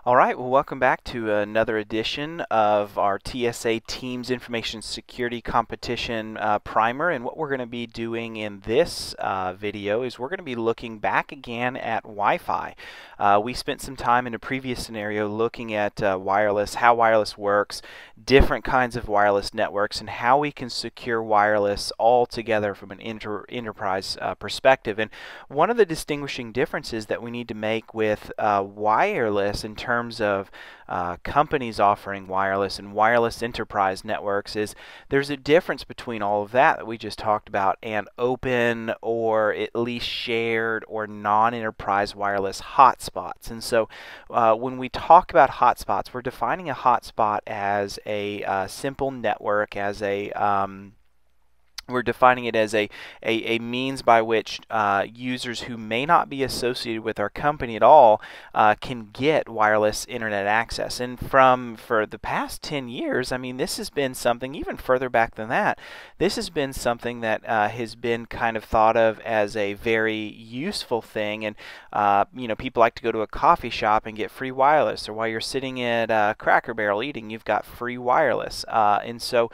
All right, well, welcome back to another edition of our TSA Teams Information Security Competition primer. And what we're going to be doing in this video is we're going to be looking back again at Wi-Fi. We spent some time in a previous scenario looking at wireless, how wireless works, different kinds of wireless networks, and how we can secure wireless all together from an enterprise perspective. And one of the distinguishing differences that we need to make with wireless in terms of companies offering wireless and wireless enterprise networks is there's a difference between all of that we just talked about and open or at least shared or non-enterprise wireless hotspots. And so when we talk about hotspots, we're defining a hotspot as a simple network, as a we're defining it as a means by which users who may not be associated with our company at all can get wireless internet access. And for the past 10 years, I mean, this has been something, even further back than that, this has been something that has been kind of thought of as a very useful thing. And you know, people like to go to a coffee shop and get free wireless, or while you're sitting at Cracker Barrel eating, you've got free wireless. And so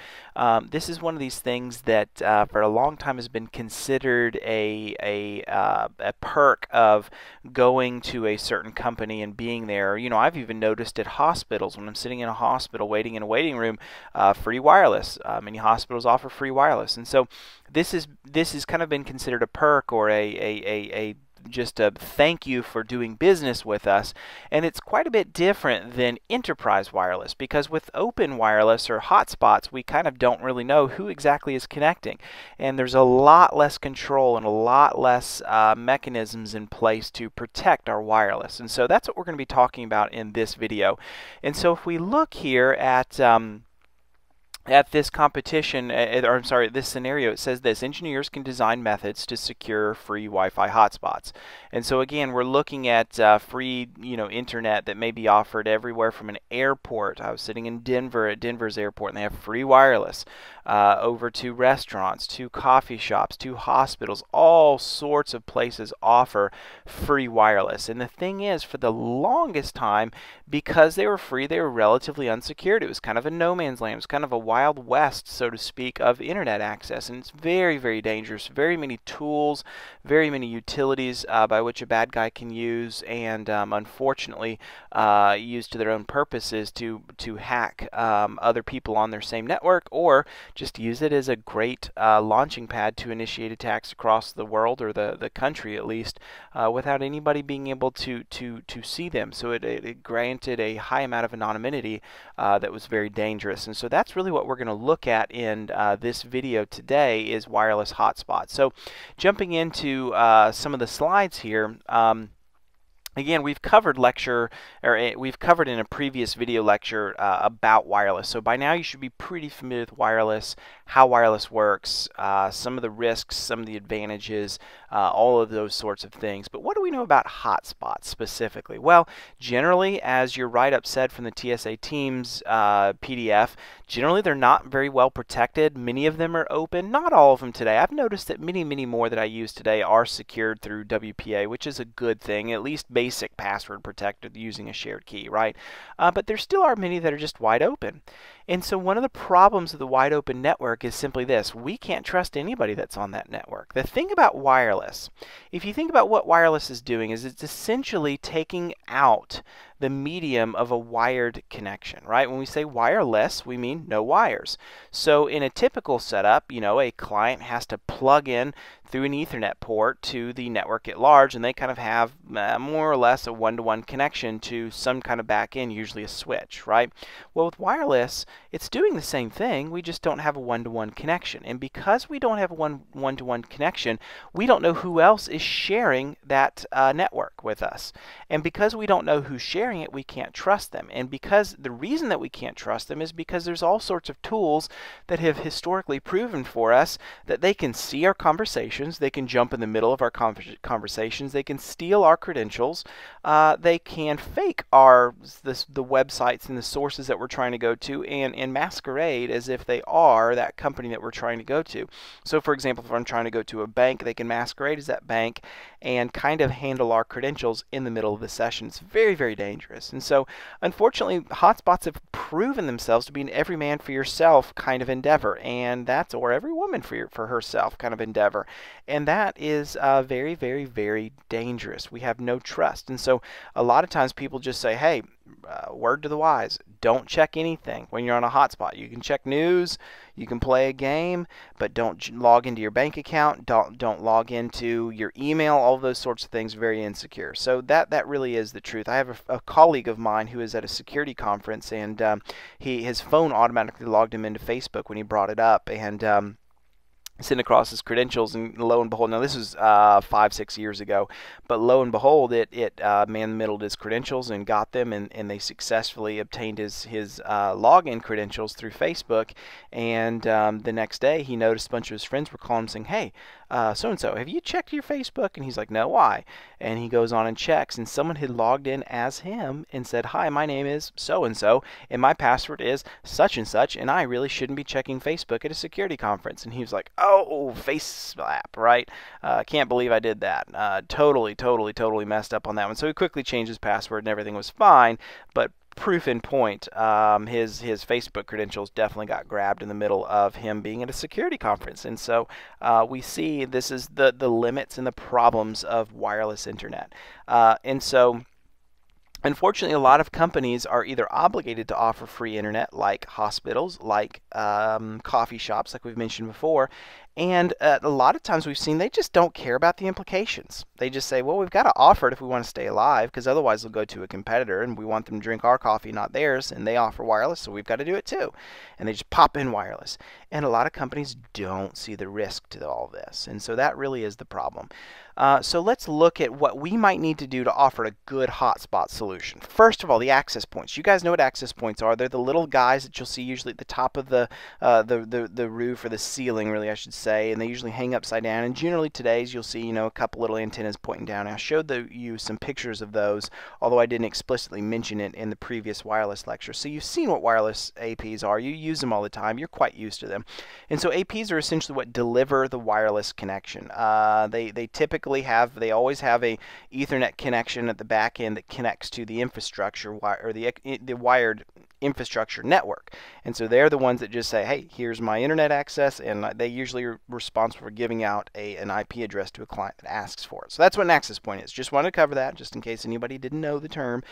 this is one of these things that for a long time has been considered a perk of going to a certain company and being there. You know, I've even noticed at hospitals, when I'm sitting in a hospital waiting in a waiting room, free wireless. Many hospitals offer free wireless, and so this has kind of been considered a perk or just a thank you for doing business with us. And it's quite a bit different than enterprise wireless, because with open wireless or hotspots, we kind of don't really know who exactly is connecting, and there's a lot less control and a lot less mechanisms in place to protect our wireless. And so that's what we're going to be talking about in this video. And so if we look here at this competition, or I'm sorry, this scenario, it says this: engineers can design methods to secure free Wi-Fi hotspots. And so again, we're looking at free, internet that may be offered everywhere from an airport. I was sitting in Denver at Denver's airport, and they have free wireless over to restaurants, to coffee shops, to hospitals. All sorts of places offer free wireless. And the thing is, for the longest time, because they were free, they were relatively unsecured. It was kind of a no man's land. It was kind of a wild west, so to speak, of internet access, and it's very, very dangerous. Very many tools, very many utilities by which a bad guy can use, and unfortunately use to their own purposes to hack other people on their same network, or just use it as a great launching pad to initiate attacks across the world, or the country at least, without anybody being able to see them. So it granted a high amount of anonymity that was very dangerous. And so that's really what we're going to look at in this video today, is wireless hotspots. So jumping into some of the slides here, again, we've covered we've covered in a previous video lecture about wireless. So by now you should be pretty familiar with wireless, how wireless works, some of the risks, some of the advantages, all of those sorts of things. But what do we know about hotspots specifically? Well, generally, as your write-up said from the TSA Teams PDF, generally they're not very well protected. Many of them are open. Not all of them today. I've noticed that many more that I use today are secured through WPA, which is a good thing, at least basic password protected using a shared key, right? But there still are many that are just wide open. And so one of the problems of the wide open network is simply this: we can't trust anybody that's on that network. The thing about wireless, if you think about what wireless is doing, is it's essentially taking out the medium of a wired connection, right? When we say wireless, we mean no wires. So in a typical setup, a client has to plug in through an Ethernet port to the network at large, and they kind of have more or less a one-to-one connection to some kind of back end, usually a switch, right? Well, with wireless, it's doing the same thing. We just don't have a one-to-one connection. And because we don't have a one-to-one connection, we don't know who else is sharing that network with us. And because we don't know who's sharing it, we can't trust them. And because the reason that we can't trust them is because there's all sorts of tools that have historically proven for us that they can see our conversations, conversations. They can jump in the middle of our conversations. They can steal our credentials. They can fake the websites and the sources that we're trying to go to and masquerade as if they are that company that we're trying to go to. So for example, if I'm trying to go to a bank, they can masquerade as that bank and kind of handle our credentials in the middle of the session. It's very, very dangerous. And so unfortunately, hotspots have proven themselves to be an every man for yourself kind of endeavor, and that's, or every woman for herself kind of endeavor. And that is very, very, very dangerous. We have no trust. And so a lot of times people just say, hey, word to the wise, don't check anything when you're on a hotspot. You can check news, you can play a game, but don't log into your bank account, don't log into your email. All those sorts of things are very insecure. So that really is the truth. I have a colleague of mine who is at a security conference, and his phone automatically logged him into Facebook when he brought it up, and sent across his credentials, and lo and behold, now this was 5-6 years ago, but lo and behold, it man-middled his credentials and got them, and they successfully obtained his login credentials through Facebook. And the next day, he noticed a bunch of his friends were calling him saying, hey, so-and-so, have you checked your Facebook? And he's like, no, why? And he goes on and checks, and someone had logged in as him and said, hi, my name is so-and-so, and my password is such and such, and I really shouldn't be checking Facebook at a security conference. And he was like, oh, face slap, right? Can't believe I did that. Totally messed up on that one. So he quickly changed his password, and everything was fine, but proof in point, his Facebook credentials definitely got grabbed in the middle of him being at a security conference. And so we see this is the limits and the problems of wireless internet. And so unfortunately, a lot of companies are either obligated to offer free internet, like hospitals, like coffee shops, like we've mentioned before, and a lot of times we've seen they just don't care about the implications. They just say, well, we've got to offer it if we want to stay alive, because otherwise they'll go to a competitor, and we want them to drink our coffee, not theirs, and they offer wireless, so we've got to do it too. And they just pop in wireless. And a lot of companies don't see the risk to all this, and so that really is the problem. So let's look at what we might need to do to offer a good hotspot solution. First of all, the access points. You guys know what access points are. They're the little guys that you'll see usually at the top of the roof, or the ceiling, really, I should say, and they usually hang upside down. And generally today's you'll see, a couple little antennas pointing down. I showed you some pictures of those, although I didn't explicitly mention it in the previous wireless lecture. So you've seen what wireless APs are. You use them all the time. You're quite used to them. And so APs are essentially what deliver the wireless connection. They typically they always have a Ethernet connection at the back end that connects to the infrastructure, or the wired infrastructure network. And so they're the ones that just say, hey, here's my internet access, and they usually are responsible for giving out an IP address to a client that asks for it. So that's what an access point is. Just wanted to cover that, just in case anybody didn't know the term.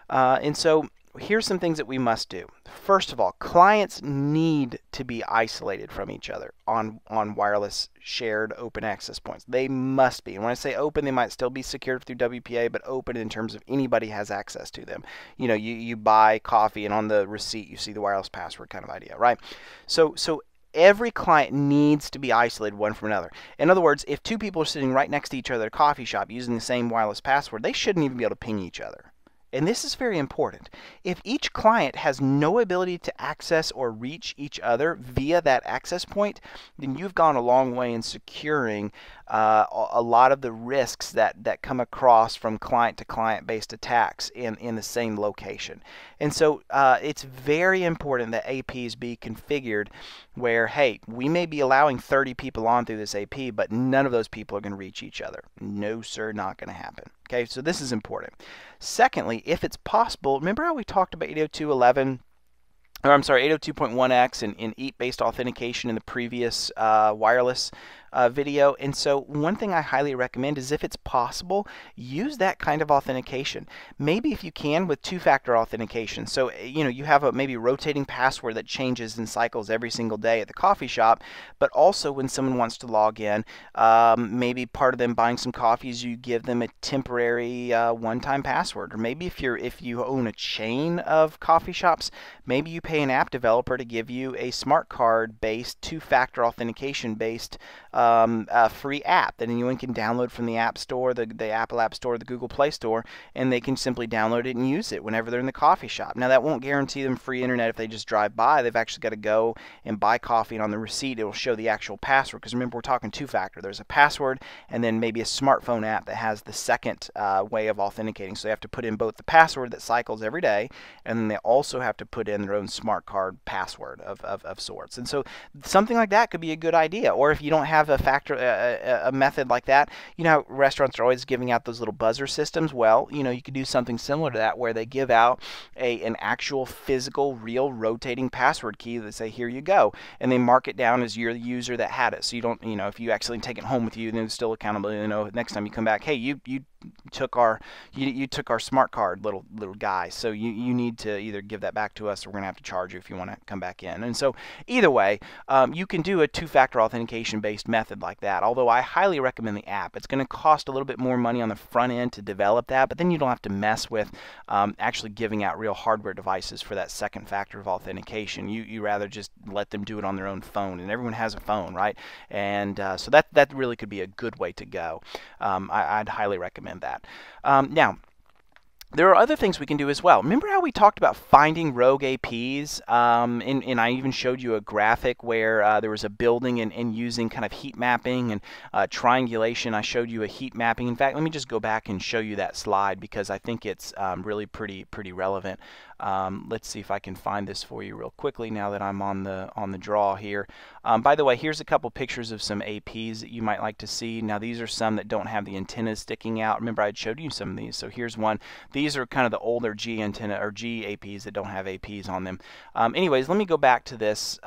And so here's some things that we must do. First of all, clients need to be isolated from each other on wireless shared open access points. They must be. And when I say open, they might still be secured through WPA, but open in terms of anybody has access to them. You buy coffee, and on the receipt you see the wireless password kind of idea, right? So every client needs to be isolated one from another. In other words, if two people are sitting right next to each other at a coffee shop using the same wireless password, they shouldn't even be able to ping each other. And this is very important. If each client has no ability to access or reach each other via that access point, then you've gone a long way in securing a lot of the risks that come across from client-to-client based attacks in the same location. And so it's very important that APs be configured where, hey, we may be allowing 30 people on through this AP, but none of those people are going to reach each other. No, sir, not going to happen. Okay, so this is important. Secondly, if it's possible, remember how we talked about 802.1x and EAT-based authentication in the previous wireless video? And so one thing I highly recommend is, if it's possible, use that kind of authentication. Maybe if you can, with two-factor authentication. So you have a maybe rotating password that changes and cycles every single day at the coffee shop, but also when someone wants to log in, maybe part of them buying some coffees, you give them a temporary one-time password. Or maybe if you own a chain of coffee shops, maybe you pay an app developer to give you a smart card based two-factor authentication based a free app that anyone can download from the App Store, the Apple App Store, the Google Play Store, and they can simply download it and use it whenever they're in the coffee shop. Now, that won't guarantee them free internet if they just drive by. They've actually got to go and buy coffee, and on the receipt it will show the actual password, because remember, we're talking two-factor. There's a password and then maybe a smartphone app that has the second way of authenticating. So they have to put in both the password that cycles every day, and then they also have to put in their own smart card password of sorts. And so something like that could be a good idea. Or if you don't have a method like that, you know, restaurants are always giving out those little buzzer systems. Well, you know, you could do something similar to that, where they give out an actual physical, real rotating password key that say, here you go, and they mark it down as you're the user that had it. So you don't, you know, if you actually take it home with you, then it's still accountable. You know, next time you come back, hey, you took our smart card little guy, so you need to either give that back to us, or we're gonna have to charge you if you want to come back in. And so either way, you can do a two-factor authentication based method like that, although I highly recommend the app. It's going to cost a little bit more money on the front end to develop that, but then you don't have to mess with actually giving out real hardware devices for that second factor of authentication. You rather just let them do it on their own phone, and everyone has a phone, right? And so that really could be a good way to go. I'd highly recommend that. Now, there are other things we can do as well. Remember how we talked about finding rogue APs? And I even showed you a graphic where there was a building and using kind of heat mapping and triangulation. I showed you a heat mapping. In fact, let me just go back and show you that slide, because I think it's really pretty relevant. Let's see if I can find this for you real quickly now that I'm on the draw here. By the way, here's a couple pictures of some APs that you might like to see. Now, these are some that don't have the antennas sticking out. Remember, I showed you some of these. So here's one. These are kind of the older G antenna or G APs that don't have APs on them. Anyways, let me go back to this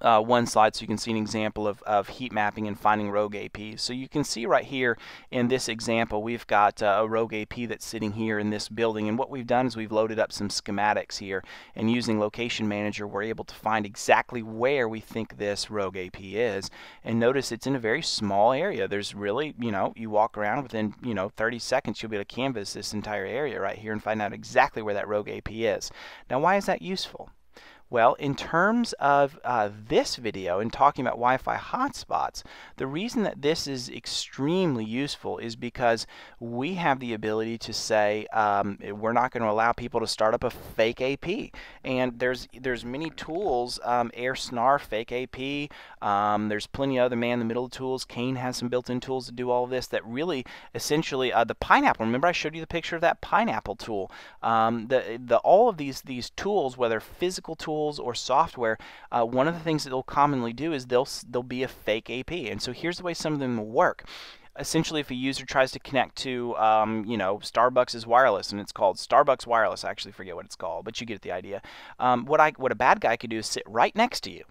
one slide so you can see an example of heat mapping and finding rogue APs. So you can see right here in this example, we've got a rogue AP that's sitting here in this building, and what we've done is we've loaded up some schematics here, and using Location Manager we're able to find exactly where we think this rogue AP is. And notice it's in a very small area. There's really, you know, you walk around within, you know, 30 seconds you'll be able to canvas this entire area right here and find out exactly where that rogue AP is. Now, why is that useful? Well, in terms of this video and talking about Wi-Fi hotspots, the reason that this is extremely useful is because we have the ability to say we're not going to allow people to start up a fake AP. And there's many tools, AirSnar, fake AP. There's plenty of other man-in-the-middle tools. Kane has some built-in tools to do all of this that really, essentially, the Pineapple. Remember, I showed you the picture of that Pineapple tool. All of these tools, whether physical tools or software, one of the things that they'll commonly do is they'll be a fake AP. And so here's the way some of them will work. Essentially, if a user tries to connect to, you know, Starbucks' wireless, and it's called Starbucks Wireless, I actually forget what it's called, but you get the idea. What a bad guy could do is sit right next to you,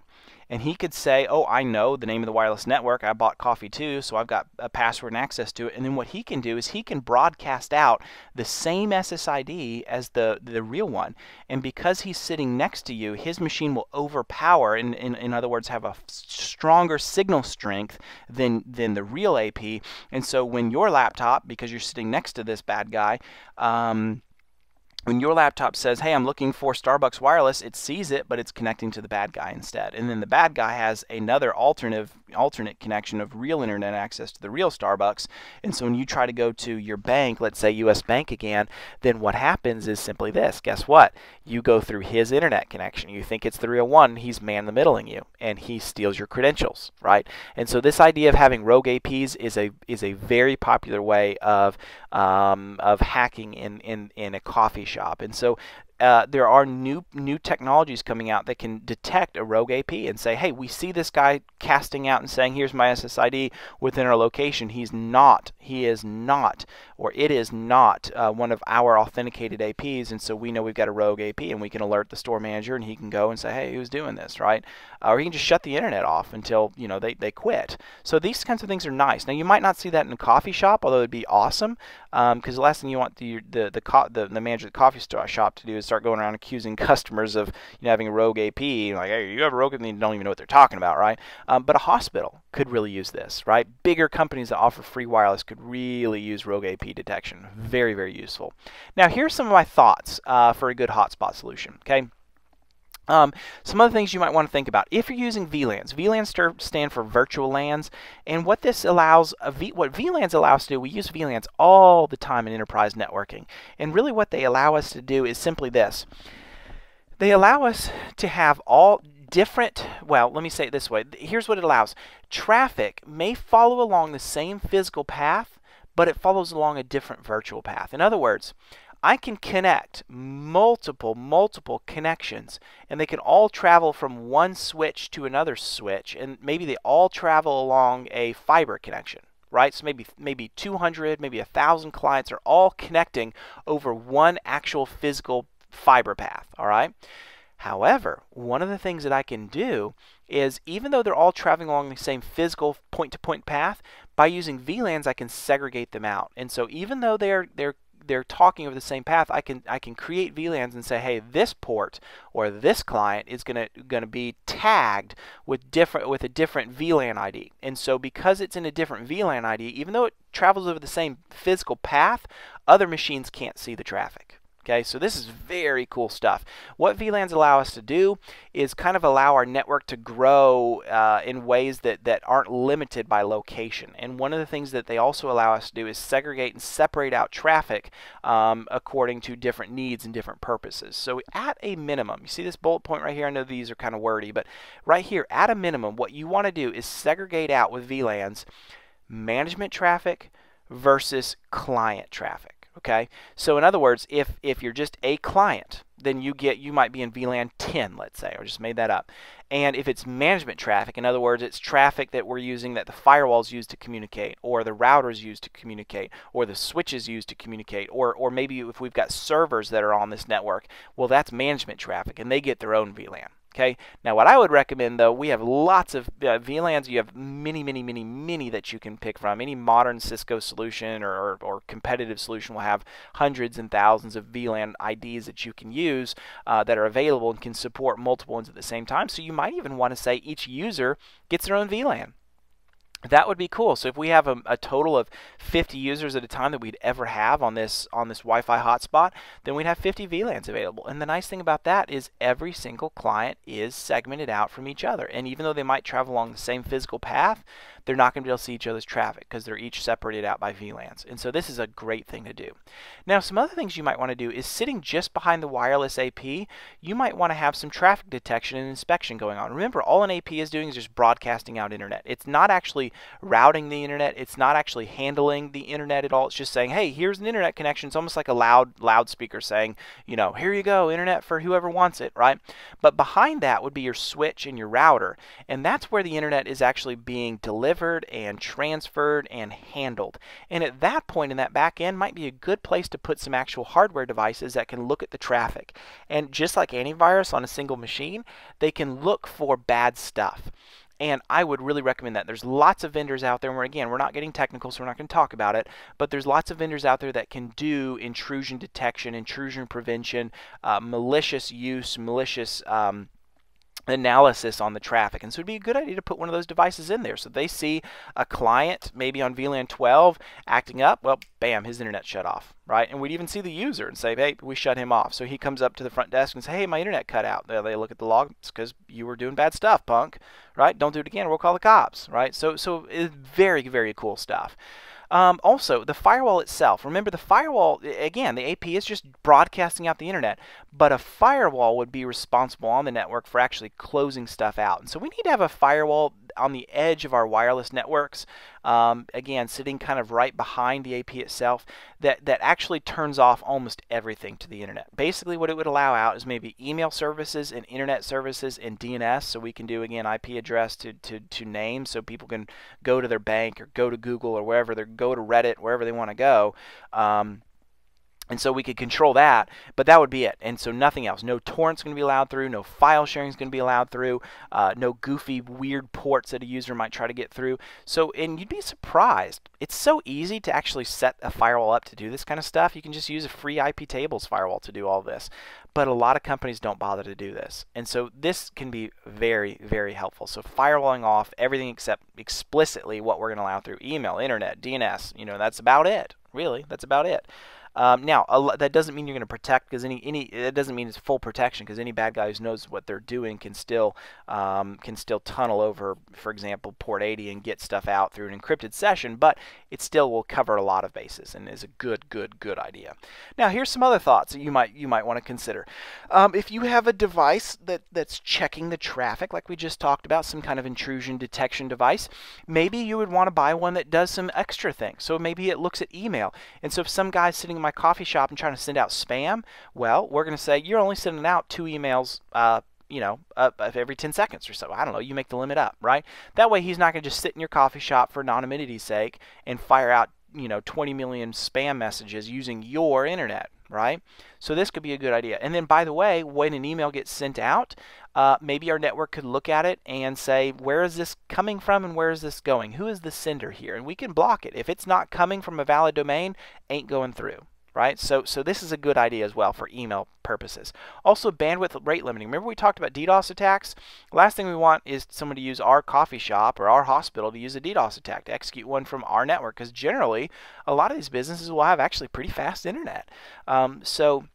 and he could say, oh, I know the name of the wireless network. I bought coffee too, so I've got a password and access to it. And then what he can do is he can broadcast out the same SSID as the real one. And because he's sitting next to you, his machine will overpower, in other words, have a stronger signal strength than the real AP. And so when your laptop, because you're sitting next to this bad guy, when your laptop says, hey, I'm looking for Starbucks Wireless, it sees it, but it's connecting to the bad guy instead. And then the bad guy has another alternate connection of real internet access to the real Starbucks. And so when you try to go to your bank, let's say US Bank again, then what happens is simply this. Guess what? You go through his internet connection. You think it's the real one. He's man-in-the-middling you, and he steals your credentials, right? And so this idea of having rogue APs is a very popular way of hacking in a coffee shop. And so there are new technologies coming out that can detect a rogue AP and say, hey, we see this guy casting out and saying, here's my SSID within our location. He is not, or it is not one of our authenticated APs, and so we know we've got a rogue AP, and we can alert the store manager, and he can go and say, hey, who's doing this, right? Or he can just shut the internet off until, you know, they quit. So these kinds of things are nice. Now, you might not see that in a coffee shop, although it'd be awesome, because the last thing you want the manager of the coffee shop to do is start going around accusing customers of, you know, having a rogue AP, like, hey, you have a rogue, and they don't even know what they're talking about, right? But a hospital could really use this, right? Bigger companies that offer free wireless could really use rogue AP detection. Very, very useful. Now, here's some of my thoughts for a good hotspot solution, okay? Some other things you might want to think about if you're using VLANs. VLANs stand for virtual LANs, and what this allows, what VLANs allow us to do, we use VLANs all the time in enterprise networking, and really what they allow us to do is simply this. They allow us to have all different, well, let me say it this way. Here's what it allows. Traffic may follow along the same physical path, but it follows along a different virtual path. In other words, I can connect multiple connections, and they can all travel from one switch to another switch, and maybe they all travel along a fiber connection, right? So maybe 200, maybe 1,000 clients are all connecting over one actual physical fiber path, all right? However, one of the things that I can do is, even though they're all traveling along the same physical point-to-point path, by using VLANs I can segregate them out. And so even though they're talking over the same path, I can create VLANs and say, hey, this port or this client is gonna be tagged with a different VLAN ID. And so because it's in a different VLAN ID, even though it travels over the same physical path, other machines can't see the traffic. Okay, so this is very cool stuff. What VLANs allow us to do is kind of allow our network to grow in ways that aren't limited by location. And one of the things that they also allow us to do is segregate and separate out traffic according to different needs and different purposes. So at a minimum, you see this bullet point right here? I know these are kind of wordy, but right here, at a minimum, what you want to do is segregate out with VLANs management traffic versus client traffic. Okay, so in other words, if you're just a client, then you might be in VLAN 10, let's say, or just made that up. And if it's management traffic, in other words, it's traffic that we're using that the firewalls use to communicate, or the routers use to communicate, or the switches use to communicate, or maybe if we've got servers that are on this network, well, that's management traffic, and they get their own VLAN. Okay. Now, what I would recommend, though, we have lots of VLANs. You have many that you can pick from. Any modern Cisco solution or competitive solution will have hundreds and thousands of VLAN IDs that you can use that are available and can support multiple ones at the same time. So you might even want to say each user gets their own VLAN. That would be cool. So if we have a total of 50 users at a time that we'd ever have on this Wi-Fi hotspot, then we'd have 50 VLANs available. And the nice thing about that is every single client is segmented out from each other. And even though they might travel along the same physical path, they're not going to be able to see each other's traffic because they're each separated out by VLANs. And so this is a great thing to do. Now, some other things you might want to do is sitting just behind the wireless AP, you might want to have some traffic detection and inspection going on. Remember, all an AP is doing is just broadcasting out internet. It's not actually routing the internet. It's not actually handling the internet at all. It's just saying, hey, here's an internet connection. It's almost like a loudspeaker saying, you know, here you go, internet for whoever wants it, right? But behind that would be your switch and your router. And that's where the internet is actually being delivered and transferred and handled. And at that point in that back end might be a good place to put some actual hardware devices that can look at the traffic. And just like antivirus on a single machine, they can look for bad stuff. And I would really recommend that. There's lots of vendors out there, and again, we're not getting technical, so we're not going to talk about it, but there's lots of vendors out there that can do intrusion detection, intrusion prevention, malicious use, malicious analysis on the traffic. And so it'd be a good idea to put one of those devices in there. So they see a client maybe on VLAN 12 acting up, well, bam, his internet shut off, right? And we'd even see the user and say, hey, we shut him off. So he comes up to the front desk and say, hey, my internet cut out. They look at the log. It's because you were doing bad stuff, punk, right? Don't do it again or we'll call the cops, right? So it's very cool stuff. Also, the firewall itself. Remember, the firewall, again, the AP is just broadcasting out the internet, but a firewall would be responsible on the network for actually closing stuff out. And so we need to have a firewall on the edge of our wireless networks, again, sitting kind of right behind the AP itself, that actually turns off almost everything to the internet. Basically, what it would allow out is maybe email services and internet services and DNS, so we can do, again, IP address to name, so people can go to their bank or go to Google or wherever they're go to Reddit, wherever they want to go. And so we could control that, but that would be it. And so nothing else. No torrents going to be allowed through. No file sharing is going to be allowed through. No goofy, weird ports that a user might try to get through. So, and you'd be surprised. It's so easy to actually set a firewall up to do this kind of stuff. You can just use a free IP tables firewall to do all this. But a lot of companies don't bother to do this. And so this can be very helpful. So firewalling off everything except explicitly what we're going to allow through email, internet, DNS. You know, that's about it. Really, that's about it. Now, that doesn't mean you're going to protect, because it doesn't mean it's full protection, because any bad guy who knows what they're doing can still tunnel over, for example, port 80 and get stuff out through an encrypted session. But it still will cover a lot of bases and is a good idea. Now, here's some other thoughts that you might want to consider. If you have a device that's checking the traffic, like we just talked about, some kind of intrusion detection device, maybe you would want to buy one that does some extra things. So maybe it looks at email. And so if some guy's sitting in my coffee shop and trying to send out spam, well, we're going to say you're only sending out 2 emails every 10 seconds or so. I don't know, you make the limit up, right? That way he's not going to just sit in your coffee shop for anonymity's sake and fire out 20 million spam messages using your internet, right? So this could be a good idea. And then, by the way, when an email gets sent out, maybe our network could look at it and say, where is this coming from and where is this going? Who is the sender here? And we can block it. If it's not coming from a valid domain, ain't going through. Right? So this is a good idea as well for email purposes. Also, bandwidth rate limiting. Remember we talked about DDoS attacks? Last thing we want is someone to use our coffee shop or our hospital to use a DDoS attack, to execute one from our network, because generally a lot of these businesses will have actually pretty fast internet. So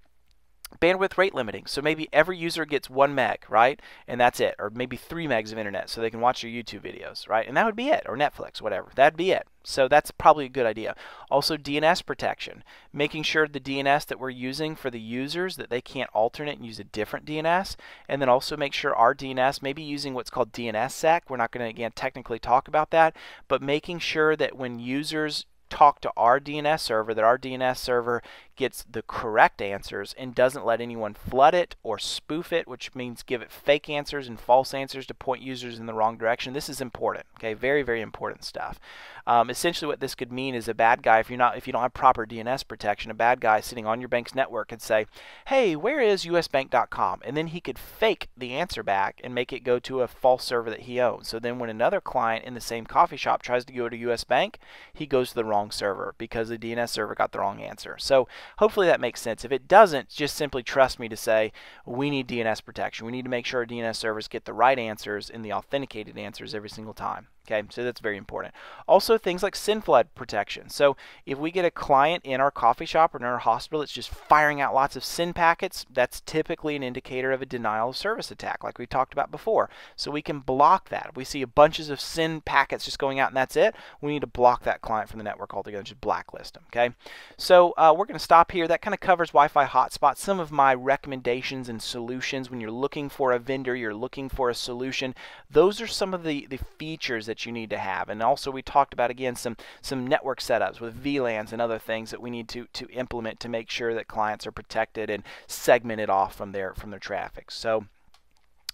bandwidth rate limiting. So maybe every user gets 1 meg, right? And that's it. Or maybe 3 megs of internet so they can watch your YouTube videos, right? And that would be it. Or Netflix, whatever. That'd be it. So that's probably a good idea. Also, DNS protection. Making sure the DNS that we're using for the users, that they can't alternate and use a different DNS. And then also make sure our DNS, maybe using what's called DNSSEC. We're not going to, again, technically talk about that. But making sure that when users talk to our DNS server, that our DNS server gets the correct answers and doesn't let anyone flood it or spoof it, which means give it fake answers and false answers to point users in the wrong direction. This is important. Okay, very, very important stuff. Essentially, what this could mean is a bad guy, if you don't have proper DNS protection, a bad guy sitting on your bank's network could say, "Hey, where is usbank.com?" and then he could fake the answer back and make it go to a false server that he owns. So then when another client in the same coffee shop tries to go to US Bank, he goes to the wrong server because the DNS server got the wrong answer. So hopefully that makes sense. If it doesn't, just simply trust me to say we need DNS protection. We need to make sure our DNS servers get the right answers and the authenticated answers every single time. Okay, so that's very important. Also, things like SYN flood protection. So if we get a client in our coffee shop or in our hospital that's just firing out lots of SYN packets, that's typically an indicator of a denial of service attack, like we talked about before. So we can block that. If we see a bunches of SYN packets just going out and that's it, we need to block that client from the network altogether, just blacklist them. Okay, so we're going to stop here. That kind of covers Wi-Fi hotspots. Some of my recommendations and solutions when you're looking for a vendor, you're looking for a solution. Those are some of the features that you need to have. And also we talked about, again, some network setups with VLANs and other things that we need to implement to make sure that clients are protected and segmented off from their traffic. So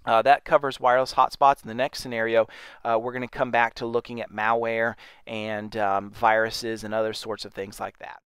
that covers wireless hotspots. In the next scenario, we're going to come back to looking at malware and viruses and other sorts of things like that.